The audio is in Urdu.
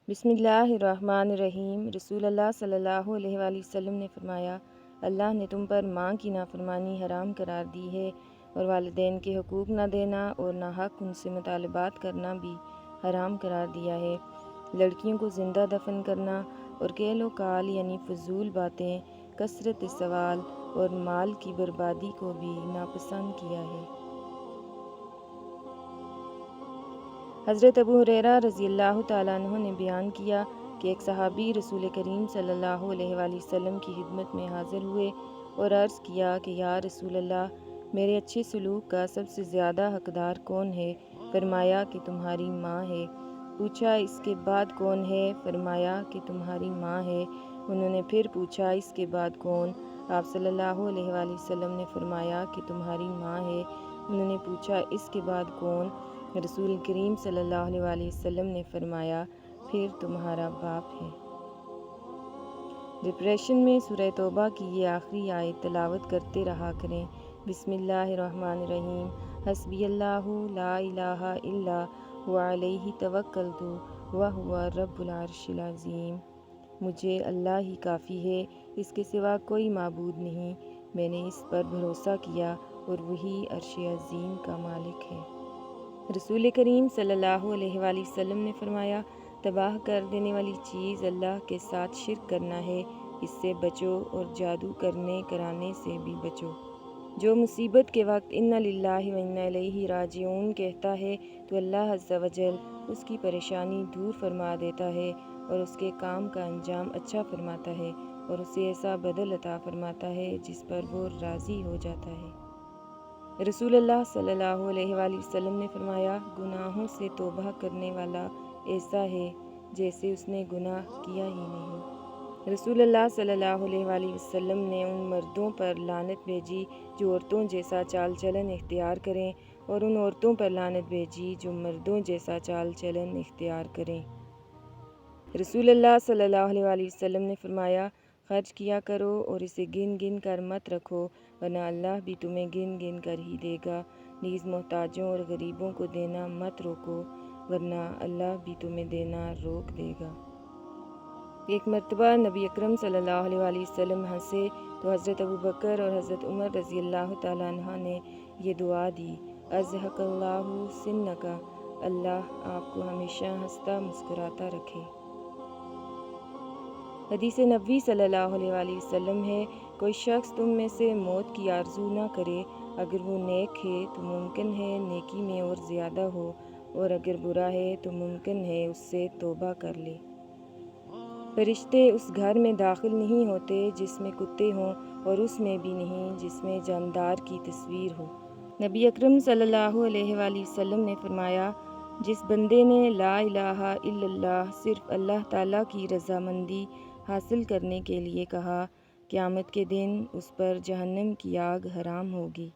بسم اللہ الرحمن الرحیم۔ رسول اللہ صلی اللہ علیہ وآلہ وسلم نے فرمایا، اللہ نے تم پر ماں کی نافرمانی حرام قرار دی ہے اور والدین کے حقوق نہ دینا اور ناحق ان سے مطالبات کرنا بھی حرام قرار دیا ہے۔ لڑکیوں کو زندہ دفن کرنا اور کیل و کال یعنی فضول باتیں، کثرت سوال اور مال کی بربادی کو بھی ناپسند کیا ہے۔ حضرت ابو ہریرہ رضی اللہ تعالیٰ عنہ نے بیان کیا کہ ایک صحابی رسول کریم صلی اللہ علیہ وآلہ وسلم کی خدمت میں حاضر ہوئے اور عرض کیا کہ یا رسول اللہ، میرے اچھے سلوک کا سب سے زیادہ حقدار کون ہے؟ فرمایا کہ تمہاری ماں ہے۔ پوچھا اس کے بعد کون ہے؟ فرمایا کہ تمہاری ماں ہے۔ انہوں نے پھر پوچھا اس کے بعد کون؟ آپ صلی اللہ علیہ وآلہ وسلم نے فرمایا کہ تمہاری ماں ہے۔ انہوں نے پوچھا اس کے بعد کون؟ رسول کریم صلی اللہ علیہ وآلہ وسلم نے فرمایا پھر تمہارا باپ ہے۔ ڈپریشن میں سورہ توبہ کی یہ آخری آیت تلاوت کرتے رہا کریں۔ بسم اللہ الرحمن الرحیم۔ حسبی اللہ لا الہ الا هو علیہ توکلت وہو رب العرش العظیم۔ مجھے اللہ ہی کافی ہے، اس کے سوا کوئی معبود نہیں، میں نے اس پر بھروسہ کیا اور وہی عرش عظیم کا مالک ہے۔ رسول کریم صلی اللہ علیہ وآلہ وسلم نے فرمایا، تباہ کر دینے والی چیز اللہ کے ساتھ شرک کرنا ہے، اس سے بچو اور جادو کرنے کرانے سے بھی بچو۔ جو مصیبت کے وقت انا للہ و انا الیہ راجعون کہتا ہے تو اللہ عز و جل اس کی پریشانی دور فرما دیتا ہے اور اس کے کام کا انجام اچھا فرماتا ہے اور اسے ایسا بدل عطا فرماتا ہے جس پر وہ راضی ہو جاتا ہے۔ رسول اللہ صلی اللہ علیہ وآلہ وسلم نے فرمایا، گناہوں سے توبہ کرنے والا ایسا ہے جیسے اس نے گناہ کیا ہی نہیں۔ رسول اللہ صلی اللہ علیہ وآلہ وسلم نے ان مردوں پر لعنت بھیجی جو عورتوں جیسا چال چلن اختیار کریں اور ان عورتوں پر لعنت بھیجی جو مردوں جیسا چال چلن اختیار کریں۔ رسول اللہ صلی اللہ علیہ وآلہ وسلم نے فرمایا، خرچ کیا کرو اور اسے گن گن کر مت رکھو ورنہ اللہ بھی تمہیں گن گن کر ہی دے گا، نیز محتاجوں اور غریبوں کو دینا مت روکو ورنہ اللہ بھی تمہیں دینا روک دے گا۔ ایک مرتبہ نبی اکرم صلی اللہ علیہ وآلہ وسلم ہنسے تو حضرت ابوبکر اور حضرت عمر رضی اللہ تعالیٰ عنہ نے یہ دعا دی، اضحک اللہ سنک، اللہ آپ کو ہمیشہ ہنستا مسکراتا رکھے۔ حدیث نبوی صلی اللہ علیہ وآلہ وسلم ہے، کوئی شخص تم میں سے موت کی آرزو نہ کرے، اگر وہ نیک ہے تو ممکن ہے نیکی میں اور زیادہ ہو اور اگر برا ہے تو ممکن ہے اس سے توبہ کر لے۔ فرشتے اس گھر میں داخل نہیں ہوتے جس میں کتے ہوں اور اس میں بھی نہیں جس میں جاندار کی تصویر ہو۔ نبی اکرم صلی اللہ علیہ وآلہ وسلم نے فرمایا، جس بندے نے لا الہ الا اللہ صرف اللہ تعالیٰ کی رضامندی حاصل کرنے کے لیے کہا، قیامت کے دن اس پر جہنم کی آگ حرام ہوگی۔